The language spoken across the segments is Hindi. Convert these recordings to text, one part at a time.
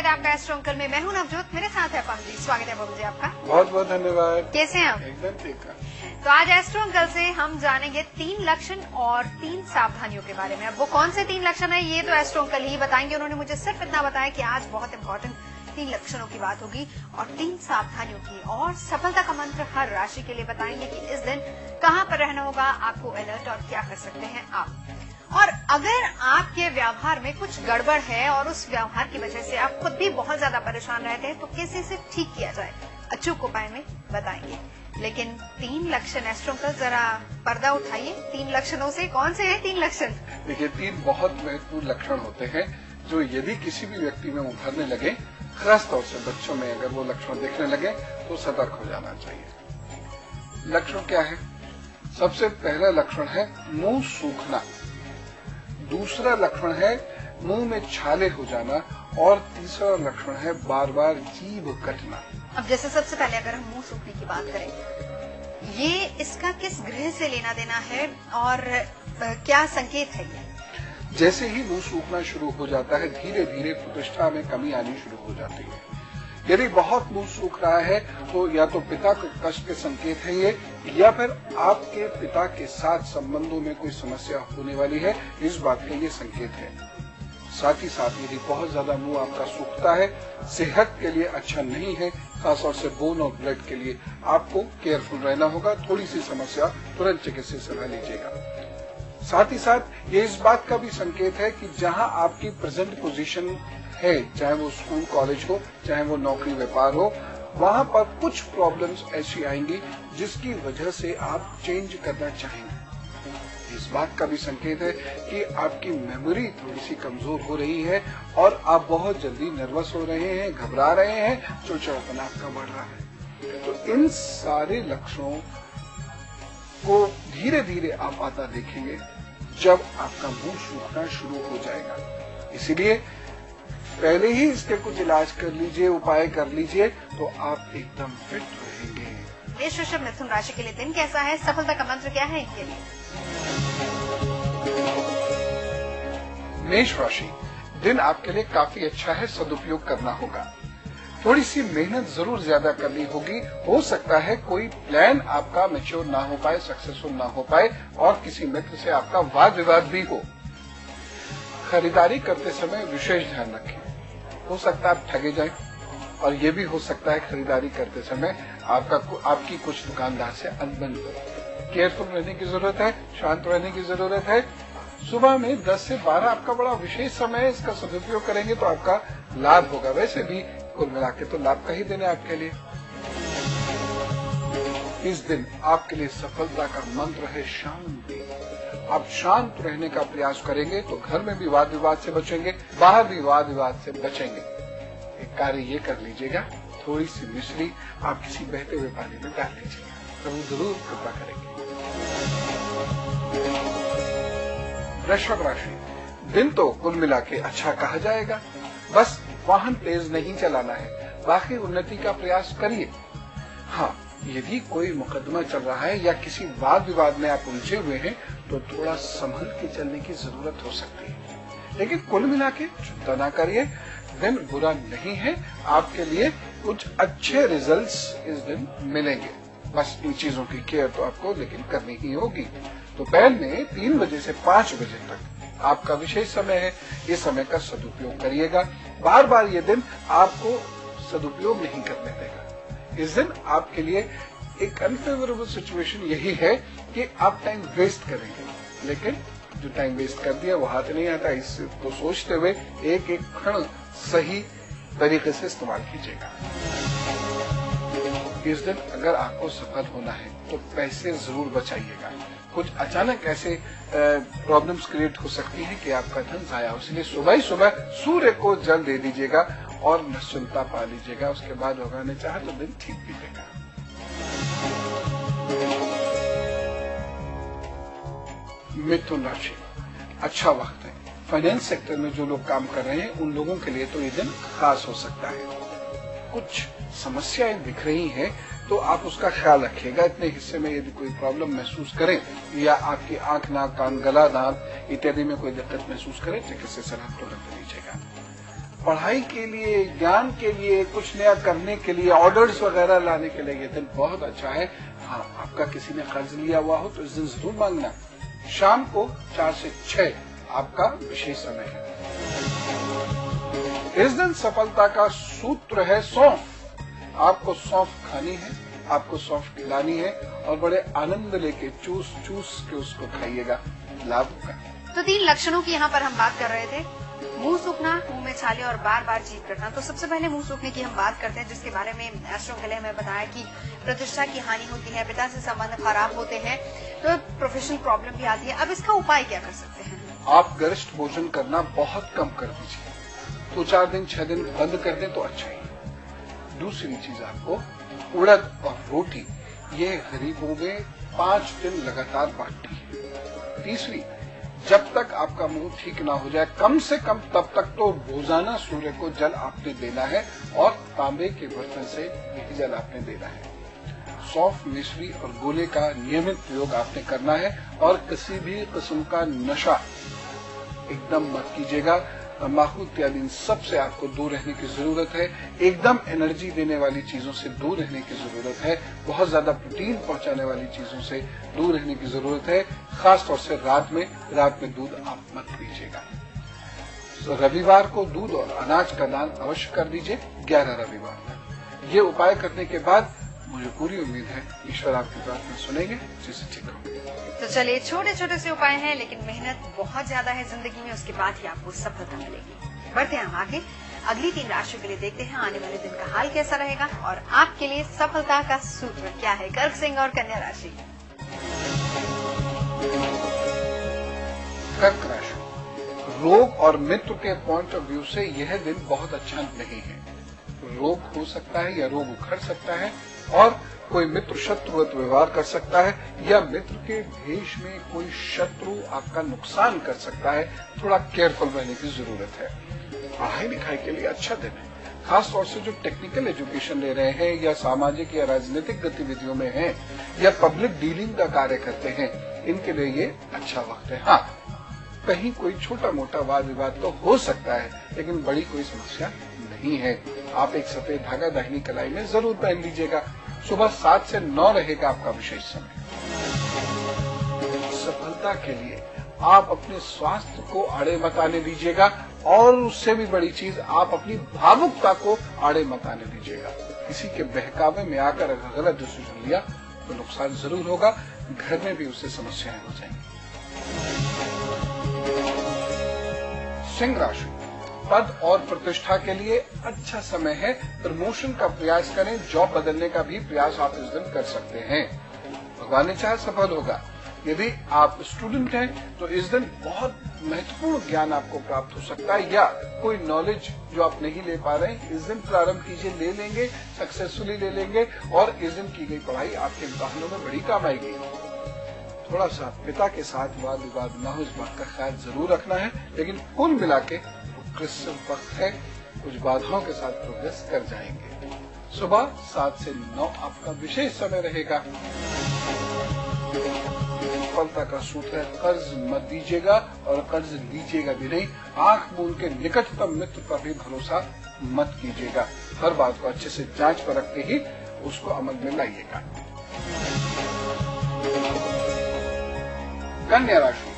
स्वागत है आपका एस्ट्रो अंकल में। मैं हूं नवजोत, मेरे साथ है पवन जी। स्वागत है पवन जी आपका। बहुत बहुत धन्यवाद। कैसे हैं आप? एकदम ठीक है। तो आज एस्ट्रो अंकल से हम जानेंगे 3 लक्षण और 3 सावधानियों के बारे में। अब वो कौन से 3 लक्षण है ये तो एस्ट्रो अंकल ही बताएंगे। उन्होंने मुझे सिर्फ इतना बताया कि आज बहुत इंपॉर्टेंट 3 लक्षणों की बात होगी और 3 सावधानियों की, और सफलता का मंत्र हर राशि के लिए बताएंगे कि इस दिन कहाँ पर रहना होगा, आपको अलर्ट और क्या कर सकते हैं आप। और अगर आपके व्यवहार में कुछ गड़बड़ है और उस व्यवहार की वजह से आप खुद भी बहुत ज्यादा परेशान रहते हैं तो कैसे इसे ठीक किया जाए, अचूक उपाय में बताएंगे। लेकिन 3 लक्षण एस्ट्रो अंकल जरा पर्दा उठाइए। 3 लक्षणों से कौन से हैं 3 लक्षण? देखिए, 3 बहुत महत्वपूर्ण लक्षण होते हैं जो यदि किसी भी व्यक्ति में उभरने लगे, खास तौर से बच्चों में अगर वो लक्षण दिखने लगे तो सतर्क हो जाना चाहिए। लक्षण क्या है? सबसे पहला लक्षण है मुंह सूखना, दूसरा लक्षण है मुंह में छाले हो जाना और तीसरा लक्षण है बार बार जीभ कटना। अब जैसे सबसे पहले अगर हम मुंह सूखने की बात करें, ये इसका किस ग्रह से लेना देना है और क्या संकेत है ये? जैसे ही मुंह सूखना शुरू हो जाता है, धीरे धीरे प्रतिष्ठा में कमी आनी शुरू हो जाती है। यदि बहुत मुंह सूख रहा है तो या तो पिता के कष्ट के संकेत है ये, या फिर आपके पिता के साथ संबंधों में कोई समस्या होने वाली है, इस बात के ये संकेत है। साथ ही साथ यदि बहुत ज्यादा मुंह आपका सूखता है, सेहत के लिए अच्छा नहीं है, खासतौर से बोन और ब्लड के लिए आपको केयरफुल रहना होगा। थोड़ी सी समस्या तुरंत चिकित्सक से सलाह लीजिएगा। साथ ही साथ ये इस बात का भी संकेत है कि जहां आपकी प्रेजेंट पोजीशन है, चाहे वो स्कूल कॉलेज हो, चाहे वो नौकरी व्यापार हो, वहां पर कुछ प्रॉब्लम्स ऐसी आएंगी जिसकी वजह से आप चेंज करना चाहेंगे। इस बात का भी संकेत है कि आपकी मेमोरी थोड़ी सी कमजोर हो रही है और आप बहुत जल्दी नर्वस हो रहे हैं, घबरा रहे हैं, चिड़चिड़ापन आपका बढ़ रहा है। तो इन सारे लक्षणों को धीरे धीरे आप आता देखेंगे जब आपका मुंह सूखना शुरू हो जाएगा। इसीलिए पहले ही इसके कुछ इलाज कर लीजिए, उपाय कर लीजिए, तो आप एकदम फिट रहेंगे। मेष वृषभ मिथुन राशि के लिए दिन कैसा है? सफलता का मंत्र क्या है इनके लिए? मेष राशि, दिन आपके लिए काफी अच्छा है, सदुपयोग करना होगा। थोड़ी सी मेहनत जरूर ज्यादा करनी होगी। हो सकता है कोई प्लान आपका मैच्योर ना हो पाए, सक्सेसफुल ना हो पाए और किसी मित्र से आपका वाद विवाद भी हो। खरीदारी करते समय विशेष ध्यान रखें। हो सकता है आप ठगे जाएं और ये भी हो सकता है खरीदारी करते समय आपकी कुछ दुकानदार से अनबन हो। केयरफुल रहने की जरूरत है, शांत रहने की जरूरत है। सुबह में 10 से 12 आपका बड़ा विशेष समय है, इसका सदुपयोग करेंगे तो आपका लाभ होगा। वैसे भी कुल मिला के तो लाभ का ही दिन है आपके लिए। इस दिन आपके लिए सफलता का मंत्र है शांति। आप शांत रहने का प्रयास करेंगे तो घर में भी वाद विवाद से बचेंगे, बाहर भी वाद विवाद से बचेंगे। एक कार्य ये कर लीजिएगा, थोड़ी सी मिश्री आप किसी बहते हुए पानी में डाल लीजिएगा, प्रभु जरूर कृपा करेंगे। वृषभ राशि, दिन तो कुल मिला के अच्छा कहा जाएगा। बस वाहन तेज नहीं चलाना है, बाकी उन्नति का प्रयास करिए। हाँ, यदि कोई मुकदमा चल रहा है या किसी वाद विवाद में आप उलझे हुए हैं तो थोड़ा संभल के चलने की जरूरत हो सकती है। लेकिन कुल मिला के चिंता ना करिए, दिन बुरा नहीं है। आपके लिए कुछ अच्छे रिजल्ट्स इस दिन मिलेंगे। बस इन चीजों की केयर तो आपको लेकिन करनी ही होगी। दोपहर में 3 बजे से 5 बजे तक आपका विशेष समय है, इस समय का सदुपयोग करिएगा। बार बार ये दिन आपको सदुपयोग नहीं करने देगा। इस दिन आपके लिए एक अनफेवरेबल सिचुएशन यही है कि आप टाइम वेस्ट करेंगे, लेकिन जो टाइम वेस्ट कर दिया वो हाथ नहीं आता। इसको सोचते हुए एक एक क्षण सही तरीके से इस्तेमाल कीजिएगा। इस दिन अगर आपको सफल होना है तो पैसे जरूर बचाइएगा। कुछ अचानक ऐसे प्रॉब्लम्स क्रिएट हो सकती हैं कि आपका धन जाया हो, इसलिए सुबह ही सुबह सूर्य को जल दे दीजिएगा और निश्चिंतता पा लीजिएगा। उसके बाद भगवान चाहे तो दिन ठीक बीतेगा। मिथुन राशि, अच्छा वक्त है। फाइनेंस सेक्टर में जो लोग काम कर रहे हैं उन लोगों के लिए तो ये दिन खास हो सकता है। कुछ समस्याएं दिख रही हैं तो आप उसका ख्याल रखिएगा। इतने हिस्से में यदि कोई प्रॉब्लम महसूस करें या आपकी आंख, नाक, कान, गला, दांत इत्यादि में कोई दिक्कत महसूस करें, चिकित्सक सलाह तुरंत लीजिएगा। पढ़ाई के लिए, ज्ञान के लिए, कुछ नया करने के लिए, ऑर्डर्स वगैरह लाने के लिए ये दिन बहुत अच्छा है। हाँ, आपका किसी ने कर्ज लिया हुआ हो तो इस दिन जरूर मांगना। शाम को 4 से 6 आपका विशेष समय है। इस दिन सफलता का सूत्र है सौंफ। आपको सौंफ खानी है, आपको सौंफ खिलानी है और बड़े आनंद लेके चूस चूस के उसको खाइएगा, लाभ होगा। तो 3 लक्षणों की यहाँ पर हम बात कर रहे थे। मुंह सूखना, मुंह में छाले और बार बार जीभ कटना। तो सबसे पहले मुंह सूखने की हम बात करते हैं, जिसके बारे में एस्ट्रो ने हमें बताया कि प्रतिष्ठा की हानि होती है, पिता से संबंध खराब होते हैं, तो प्रोफेशनल प्रॉब्लम भी आती है। अब इसका उपाय क्या कर सकते हैं? आप गरिष्ठ भोजन करना बहुत कम कर दीजिए। 2-4 दिन 6 दिन बंद कर दें तो अच्छा ही। दूसरी चीज, आपको उड़द और रोटी ये गरीबों में 5 दिन लगातार बांटनी है। तीसरी, जब तक आपका मुंह ठीक ना हो जाए, कम से कम तब तक तो रोजाना सूर्य को जल आपने देना है और तांबे के बर्तन से यही जल आपने देना है। सौंफ, मिश्री और गोले का नियमित प्रयोग आपने करना है और किसी भी किस्म का नशा एकदम मत कीजिएगा। तंबाकू इत्यादि इन सबसे आपको दूर रहने की जरूरत है। एकदम एनर्जी देने वाली चीजों से दूर रहने की जरूरत है। बहुत ज्यादा प्रोटीन पहुंचाने वाली चीजों से दूर रहने की जरूरत है। खास तौर से रात में दूध आप मत पीजिएगा। तो रविवार को दूध और अनाज का दान अवश्य कर दीजिए, 11 रविवार तक। ये उपाय करने के बाद मुझे पूरी उम्मीद है ईश्वर आपकी प्रार्थना सुनेंगे, जिससे ठीक होंगे। तो चलिए, छोटे छोटे से उपाय हैं, लेकिन मेहनत बहुत ज्यादा है जिंदगी में, उसके बाद ही आपको सफलता मिलेगी। बढ़ते हैं हम आगे। अगली 3 राशियों के लिए देखते हैं आने वाले दिन का हाल कैसा रहेगा और आपके लिए सफलता का सूत्र क्या है। कर्क, सिंह और कन्या राशि। कर्क राशि, रोग और मित्र के पॉइंट ऑफ व्यू से यह दिन बहुत अच्छा नहीं है। रोग हो सकता है या रोग उखड़ सकता है और कोई मित्र शत्रुवत व्यवहार कर सकता है या मित्र के भेष में कोई शत्रु आपका नुकसान कर सकता है। थोड़ा केयरफुल रहने की जरूरत है। पढ़ाई लिखाई के लिए अच्छा दिन है। खास तौर से जो टेक्निकल एजुकेशन ले रहे हैं या सामाजिक या राजनीतिक गतिविधियों में हैं या पब्लिक डीलिंग का कार्य करते हैं, इनके लिए ये अच्छा वक्त है। हाँ, कहीं कोई छोटा मोटा वाद विवाद तो हो सकता है, लेकिन बड़ी कोई समस्या नहीं है। आप एक सफेद धागा दाहिनी कलाई में जरूर पहन लीजिएगा। सुबह 7 से 9 रहेगा आपका विशेष समय। सफलता के लिए आप अपने स्वास्थ्य को आड़े मत आने दीजिएगा और उससे भी बड़ी चीज, आप अपनी भावुकता को आड़े मत आने दीजिएगा। किसी के बहकावे में आकर अगर गलत डिसीजन लिया तो नुकसान जरूर होगा, घर में भी उससे समस्याएं हो जाएंगी। सिंह राशि, पद और प्रतिष्ठा के लिए अच्छा समय है। प्रमोशन का प्रयास करें, जॉब बदलने का भी प्रयास आप इस दिन कर सकते हैं। भगवान ने चाहे सफल होगा। यदि आप स्टूडेंट हैं तो इस दिन बहुत महत्वपूर्ण ज्ञान आपको प्राप्त हो सकता है, या कोई नॉलेज जो आप नहीं ले पा रहे हैं इस दिन प्रारंभ कीजिए, ले लेंगे, सक्सेसफुली ले लेंगे और इस दिन की गई पढ़ाई आपके इम्तिहानों में बड़ी काम आएगी। थोड़ा सा पिता के साथ वाद विवाद न हो, इस बात का ख्याल जरूर रखना है, लेकिन कुल मिला के क्रिस्टल वक्त है, कुछ बाधाओं के साथ प्रोग्रेस कर जाएंगे। सुबह 7 से 9 आपका विशेष समय रहेगा। सफलता का सूत्र है, कर्ज मत दीजिएगा और कर्ज लीजिएगा भी नहीं। आंख मूंद के निकटतम मित्र पर भी भरोसा मत कीजिएगा। हर बात को अच्छे से जांच परख के ही उसको अमल में लाइएगा। कन्या राशि,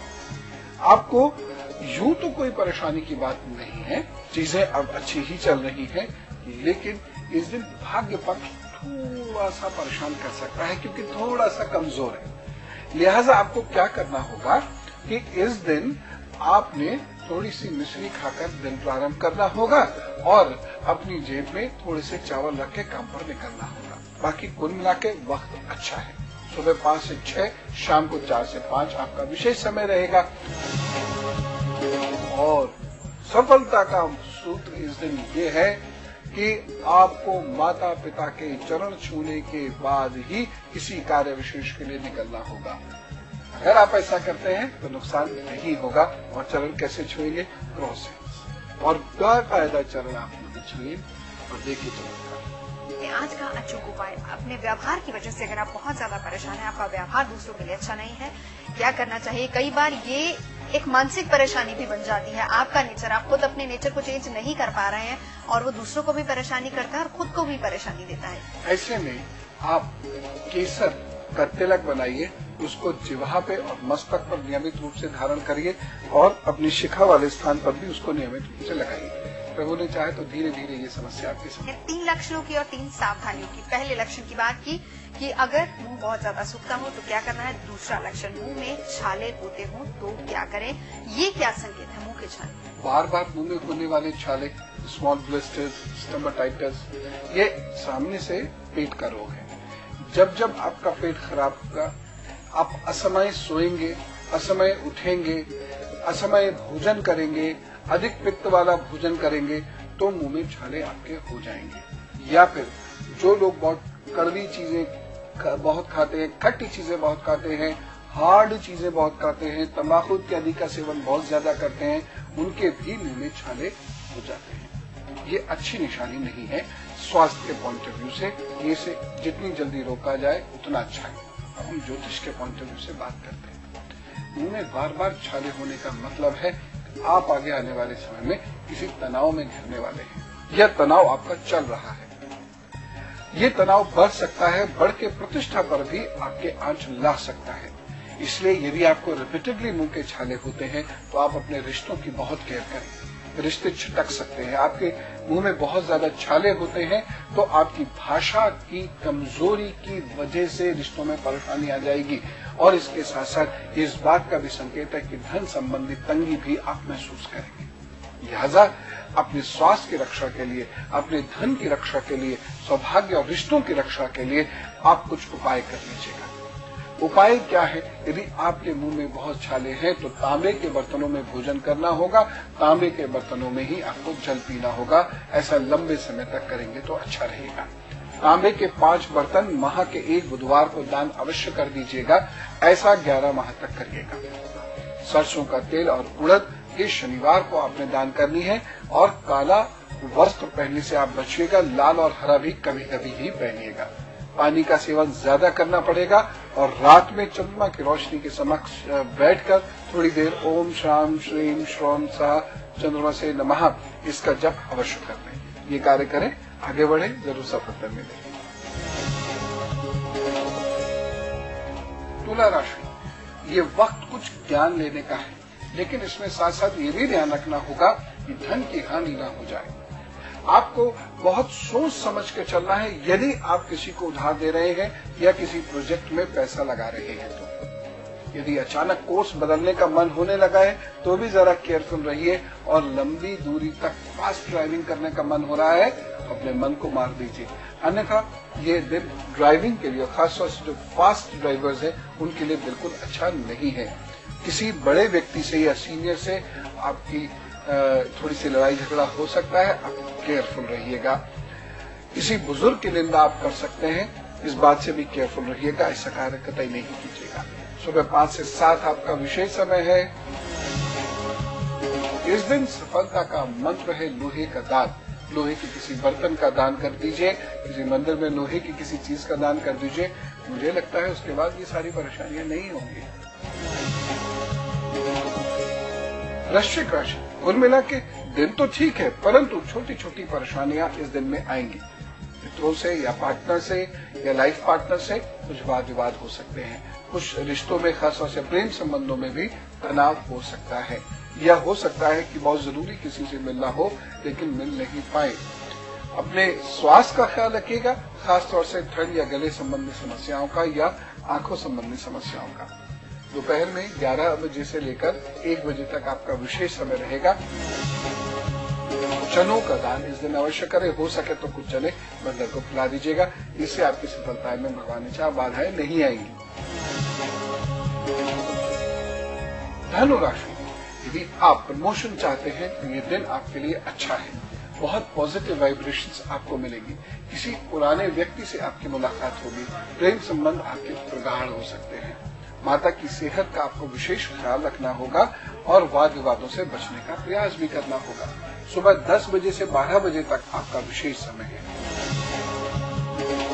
आपको यूं तो कोई परेशानी की बात नहीं है, चीजें अब अच्छी ही चल रही हैं, लेकिन इस दिन भाग्य पक्ष थोड़ा सा परेशान कर सकता है क्योंकि थोड़ा सा कमजोर है। लिहाजा आपको क्या करना होगा कि इस दिन आपने थोड़ी सी मिश्री खाकर दिन प्रारंभ करना होगा और अपनी जेब में थोड़े से चावल रख के काम पर निकलना होगा। बाकी कुल मिला के वक्त अच्छा है। सुबह 5 से 6, शाम को 4 से 5 आपका विशेष समय रहेगा। और सफलता का सूत्र इस दिन ये है कि आपको माता पिता के चरण छूने के बाद ही किसी कार्य विशेष के लिए निकलना होगा। अगर आप ऐसा करते हैं तो नुकसान नहीं होगा। और चरण कैसे छुएंगे? क्रॉस से, और बाकायदा चरण आप छुए और देखिए चमत्कार। आज का अचूक उपाय, अपने व्यवहार की वजह से अगर आप बहुत ज्यादा परेशान हैं, आपका व्यवहार दूसरों के लिए अच्छा नहीं है, क्या करना चाहिए? कई बार ये एक मानसिक परेशानी भी बन जाती है। आपका नेचर, आप खुद अपने नेचर को चेंज नहीं कर पा रहे हैं और वो दूसरों को भी परेशानी करता है और खुद को भी परेशानी देता है। ऐसे में आप केसर का तिलक बनाइए, उसको जिह्वा पे और मस्तक पर नियमित रूप से धारण करिए और अपनी शिखा वाले स्थान पर भी उसको नियमित रूप से लगाइए। प्रभु ने चाहे तो धीरे धीरे ये समस्या आपकी समझ। 3 लक्षणों की और 3 सावधानियों की। पहले लक्षण की बात की कि अगर मुंह बहुत ज्यादा सूखता हो तो क्या करना है। दूसरा लक्षण, मुंह में छाले होते हो तो क्या करें। ये क्या संकेत है मुंह के छाले? बार बार मुंह में होने वाले छाले, स्मॉल ब्लिस्टर्स, स्टमटाइटिस, ये सामने से पेट का रोग है। जब जब आपका पेट खराब होगा, आप असमय सोएंगे, असमय उठेंगे, असमय भोजन करेंगे, अधिक पित्त वाला भोजन करेंगे तो मुंह में छाले आपके हो जाएंगे। या फिर जो लोग बहुत कड़वी चीजें बहुत खाते हैं, खट्टी चीजें बहुत खाते हैं, हार्ड चीजें बहुत खाते हैं, तंबाकू इत्यादि का सेवन बहुत ज्यादा करते हैं, उनके भी मुंह में छाले हो जाते हैं। ये अच्छी निशानी नहीं है स्वास्थ्य के पॉइंट ऑफ व्यू से। ये से जितनी जल्दी रोका जाए उतना अच्छा है। अब हम ज्योतिष के पॉइंट ऑफ व्यू से बात करते हैं। मुंह में बार बार छाले होने का मतलब है आप आगे आने वाले समय में किसी तनाव में घिरने वाले हैं। यह तनाव आपका चल रहा है। ये तनाव बढ़ सकता है, बढ़ के प्रतिष्ठा पर भी आपके आंच ला सकता है। इसलिए यदि आपको रिपीटेडली मुंह के छाले होते हैं तो आप अपने रिश्तों की बहुत केयर करें। रिश्ते छिटक सकते हैं। आपके मुंह में बहुत ज्यादा छाले होते हैं तो आपकी भाषा की कमजोरी की वजह से रिश्तों में परेशानी आ जाएगी और इसके साथ साथ इस बात का भी संकेत है कि धन संबंधी तंगी भी आप महसूस करेंगे। लिहाजा अपने स्वास्थ्य की रक्षा के लिए, अपने धन की रक्षा के लिए, सौभाग्य और रिश्तों की रक्षा के लिए आप कुछ उपाय कर लीजिएगा। उपाय क्या है? यदि आपके मुंह में बहुत छाले हैं तो तांबे के बर्तनों में भोजन करना होगा, तांबे के बर्तनों में ही आपको जल पीना होगा। ऐसा लंबे समय तक करेंगे तो अच्छा रहेगा। तांबे के 5 बर्तन माह के 1 बुधवार को दान अवश्य कर दीजिएगा। ऐसा 11 माह तक करिएगा। सरसों का तेल और उड़द ये शनिवार को आपने दान करनी है और काला वस्त्र पहनने से आप बचिएगा। लाल और हरा भी कभी कभी ही पहनिएगा। पानी का सेवन ज्यादा करना पड़ेगा और रात में चंद्रमा की रोशनी के समक्ष बैठकर थोड़ी देर ओम शाम श्रीम श्रोम सा चंद्रमा से नमः इसका जप अवश्य कर लें। ये कार्य करें, आगे बढ़े, जरूर सफलता मिलेगी। तुला राशि, ये वक्त कुछ ज्ञान लेने का है, लेकिन इसमें साथ साथ ये भी ध्यान रखना होगा कि धन की हानि न हो जाए। आपको बहुत सोच समझ के चलना है। यदि आप किसी को उधार दे रहे हैं या किसी प्रोजेक्ट में पैसा लगा रहे हैं तो यदि अचानक कोर्स बदलने का मन होने लगा है तो भी जरा केयरफुल रहिए। और लंबी दूरी तक फास्ट ड्राइविंग करने का मन हो रहा है तो अपने मन को मार दीजिए, अन्यथा ये दिन ड्राइविंग के लिए, खासतौर से जो फास्ट ड्राइवर्स हैं उनके लिए बिल्कुल अच्छा नहीं है। किसी बड़े व्यक्ति से या सीनियर से आपकी थोड़ी सी लड़ाई झगड़ा हो सकता है, आप केयरफुल रहिएगा। किसी बुजुर्ग की निंदा आप कर सकते हैं, इस बात से भी केयरफुल रहिएगा। ऐसा कार्य कतई नहीं कीजिएगा। सुबह 5 से 7 आपका विशेष समय है। इस दिन सफलता का मंत्र है लोहे का दान। लोहे के किसी बर्तन का दान कर दीजिए, किसी मंदिर में लोहे की किसी चीज का दान कर दीजिए। मुझे लगता है उसके बाद ये सारी परेशानियां नहीं होंगी। वृश्चिक राशि, कुल मिला के दिन तो ठीक है, परंतु छोटी छोटी परेशानियां इस दिन में आएंगी। मित्रों से या पार्टनर से या लाइफ पार्टनर से कुछ वाद विवाद हो सकते हैं। कुछ रिश्तों में, खासतौर से प्रेम संबंधों में भी तनाव हो सकता है। यह हो सकता है कि बहुत जरूरी किसी से मिलना हो लेकिन मिल नहीं पाए। अपने स्वास्थ्य का ख्याल रखिएगा, खासतौर से ठंड या गले संबंधी समस्याओं का या आंखों संबंधी समस्याओं का। दोपहर में 11 बजे से लेकर 1 बजे तक आपका विशेष समय रहेगा। चनों का दान इस दिन अवश्य करें। हो सके तो कुछ चने बंदर को खिला दीजिएगा। इससे आपकी सफलता में भगवान ने चाहा बाधाएं नहीं आएंगी। धनु राशि, यदि आप प्रमोशन चाहते हैं तो ये दिन आपके लिए अच्छा है। बहुत पॉजिटिव वाइब्रेशंस आपको मिलेंगी। किसी पुराने व्यक्ति से आपकी मुलाकात होगी। प्रेम संबंध आपके प्रगाढ़ हो सकते हैं। माता की सेहत का आपको विशेष ख्याल रखना होगा और वाद विवादों से बचने का प्रयास भी करना होगा। सुबह 10 बजे से 12 बजे तक आपका विशेष समय है।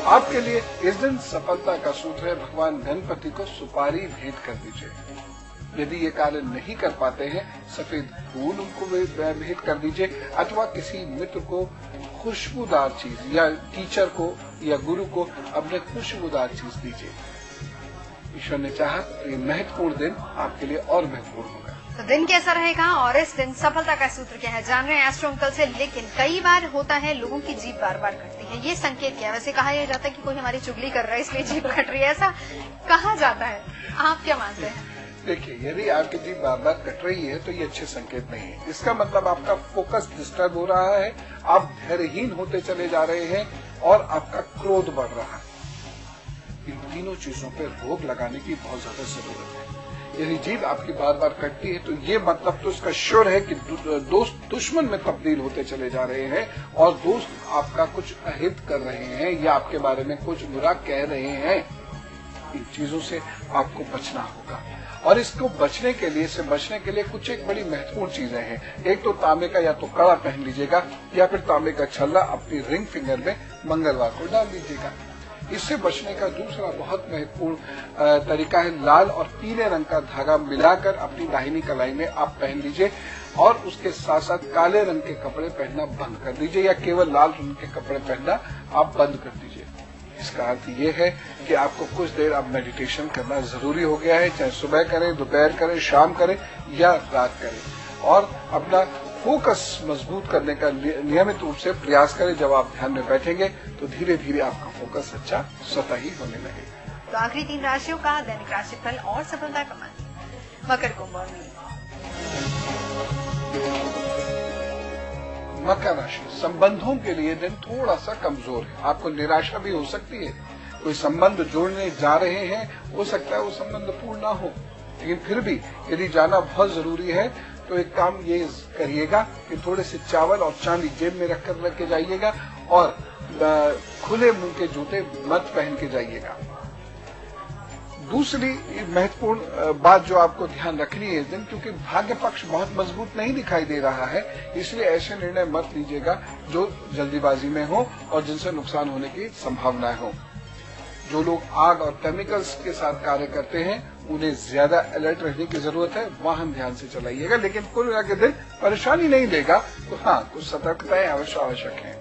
आपके लिए इस दिन सफलता का सूत्र है, भगवान गणपति को सुपारी भेंट कर दीजिए। यदि ये कार्य नहीं कर पाते हैं, सफेद फूल उनको भेंट कर दीजिए अथवा किसी मित्र को खुशबूदार चीज या टीचर को या गुरु को अपने खुशबूदार चीज दीजिए। ईश्वर ने चाहा तो ये महत्वपूर्ण दिन आपके लिए और महत्वपूर्ण होगा। तो दिन कैसा रहेगा और इस दिन सफलता का सूत्र क्या है, जान रहे हैं एस्ट्रो अंकल से। लेकिन कई बार होता है लोगों की जीभ बार बार कटती है, ये संकेत क्या है? वैसे कहा यह जाता है कि कोई हमारी चुगली कर रहा है इसलिए जीभ कट रही है, ऐसा कहा जाता है, आप क्या मानते हैं? देखिए, यदि आपकी जीभ बार बार कट रही है तो ये अच्छे संकेत नहीं है। इसका मतलब आपका फोकस डिस्टर्ब हो रहा है, आप धैर्यहीन होते चले जा रहे हैं और आपका क्रोध बढ़ रहा है। इन तीनों चीजों पर रोक लगाने की बहुत ज्यादा जरूरत है। यदि जीभ आपकी बार बार कटती है तो ये मतलब तो इसका श्योर है कि दोस्त दुश्मन में तब्दील होते चले जा रहे हैं और दोस्त आपका कुछ अहित कर रहे हैं या आपके बारे में कुछ बुरा कह रहे हैं। इन चीजों से आपको बचना होगा और इसको बचने के लिए कुछ एक बड़ी महत्वपूर्ण चीजें हैं। एक तो तांबे का या तो कड़ा पहन लीजिएगा या फिर तांबे का छल्ला अपनी रिंग फिंगर में मंगलवार को डाल दीजिएगा। इससे बचने का दूसरा बहुत महत्वपूर्ण तरीका है, लाल और पीले रंग का धागा मिलाकर अपनी दाहिनी कलाई में आप पहन लीजिए और उसके साथ साथ काले रंग के कपड़े पहनना बंद कर दीजिए या केवल लाल रंग के कपड़े पहनना आप बंद कर दीजिए। इसका अर्थ ये है कि आपको कुछ देर अब मेडिटेशन करना जरूरी हो गया है, चाहे सुबह करें, दोपहर करें, शाम करें या रात करें, और अपना फोकस मजबूत करने का नियमित रूप से प्रयास करें। जब आप ध्यान में बैठेंगे तो धीरे धीरे आपका फोकस अच्छा सतही होने लगेगा। तो आखिरी 3 राशियों का दैनिक राशिफल और सफलता का मंत्र। मकर, कुंभ और मीन। मकर राशि, संबंधों के लिए दिन थोड़ा सा कमजोर है। आपको निराशा भी हो सकती है। कोई संबंध जोड़ने जा रहे हैं, हो सकता है वो संबंध पूर्ण ना हो, लेकिन फिर भी यदि जाना बहुत जरूरी है तो एक काम ये करिएगा कि थोड़े से चावल और चांदी जेब में रख के जाइएगा और खुले मुंह के जूते मत पहन के जाइएगा। दूसरी महत्वपूर्ण बात जो आपको ध्यान रखनी है इस दिन, क्योंकि भाग्य पक्ष बहुत मजबूत नहीं दिखाई दे रहा है, इसलिए ऐसे निर्णय मत लीजिएगा जो जल्दीबाजी में हो और जिनसे नुकसान होने की संभावनाएं हो। जो लोग आग और केमिकल्स के साथ कार्य करते हैं उन्हें ज्यादा अलर्ट रहने की जरूरत है। वाहन ध्यान से चलाइएगा, लेकिन कुल मिला के दिन परेशानी नहीं देगा, तो हाँ कुछ सतर्कताएं आवश्यक है।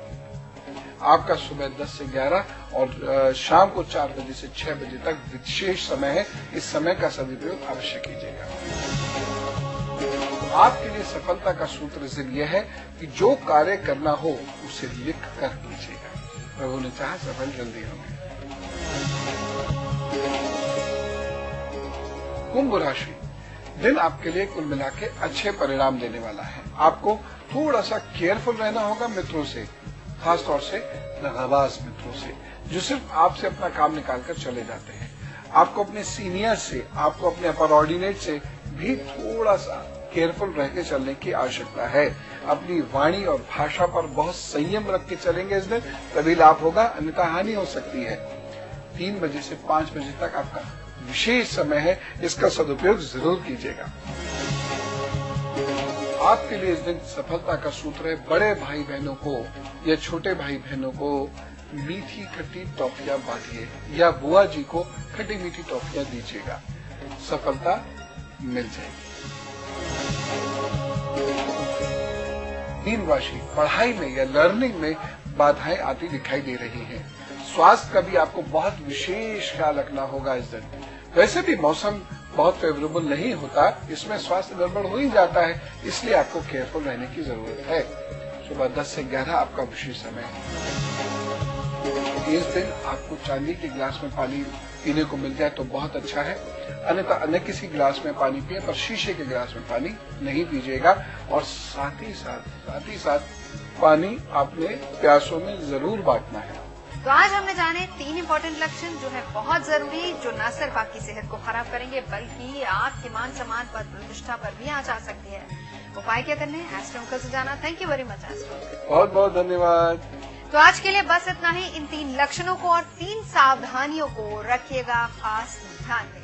आपका सुबह 10 से 11 और शाम को 4 बजे से 6 बजे तक विशेष समय है। इस समय का सदुपयोग अवश्य कीजिएगा। आपके लिए सफलता का सूत्र इस दिन यह है कि जो कार्य करना हो उसे लिख कर कीजिएगा। प्रभु ने चाहा सफल जल्दी होंगे। कुंभ राशि, दिन आपके लिए कुल मिला के अच्छे परिणाम देने वाला है। आपको थोड़ा सा केयरफुल रहना होगा मित्रों से, खासतौर से दगाबाज मित्रों से जो सिर्फ आपसे अपना काम निकाल कर चले जाते हैं। आपको अपने सीनियर से, आपको अपने अपर ऑर्डिनेट से भी थोड़ा सा केयरफुल रह के चलने की आवश्यकता है। अपनी वाणी और भाषा पर बहुत संयम रख के चलेंगे इस दिन, तभी लाभ होगा, अन्यथा हानि हो सकती है। 3 बजे से 5 बजे तक आपका विशेष समय है, इसका सदुपयोग जरूर कीजिएगा। आपके लिए इस दिन सफलता का सूत्र है, बड़े भाई बहनों को या छोटे भाई बहनों को मीठी खट्टी टॉफियां बांटिए या बुआ जी को खट्टी मीठी टॉफियां दीजिएगा, सफलता मिल जाएगी। मीन राशि, पढ़ाई में या लर्निंग में बाधाएं आती दिखाई दे रही हैं। स्वास्थ्य का भी आपको बहुत विशेष ख्याल रखना होगा इस दिन। वैसे भी मौसम बहुत फेवरेबल नहीं होता, इसमें स्वास्थ्य गड़बड़ हो ही जाता है, इसलिए आपको केयरफुल रहने की जरूरत है। सुबह 10 से 11 आपका विशेष समय है। इस दिन आपको चांदी के गिलास में पानी पीने को मिल जाए तो बहुत अच्छा है, अन्यथा अन्य किसी गिलास में पानी पिए, पर शीशे के गिलास में पानी नहीं पीजिएगा। और साथ ही साथ पानी आपने प्यासों में जरूर बांटना है। तो आज हमने जाने 3 इम्पोर्टेंट लक्षण जो है बहुत जरूरी, जो न सिर्फ आपकी सेहत को खराब करेंगे बल्कि आपके मान सम्मान पर, प्रतिष्ठा पर भी आंच आ सकती है। उपाय क्या करने हैं, एस्ट्रो अंकल से जाना। Thank you very much astro. बहुत बहुत धन्यवाद। तो आज के लिए बस इतना ही। इन 3 लक्षणों को और 3 सावधानियों को रखिएगा खास ध्यान में।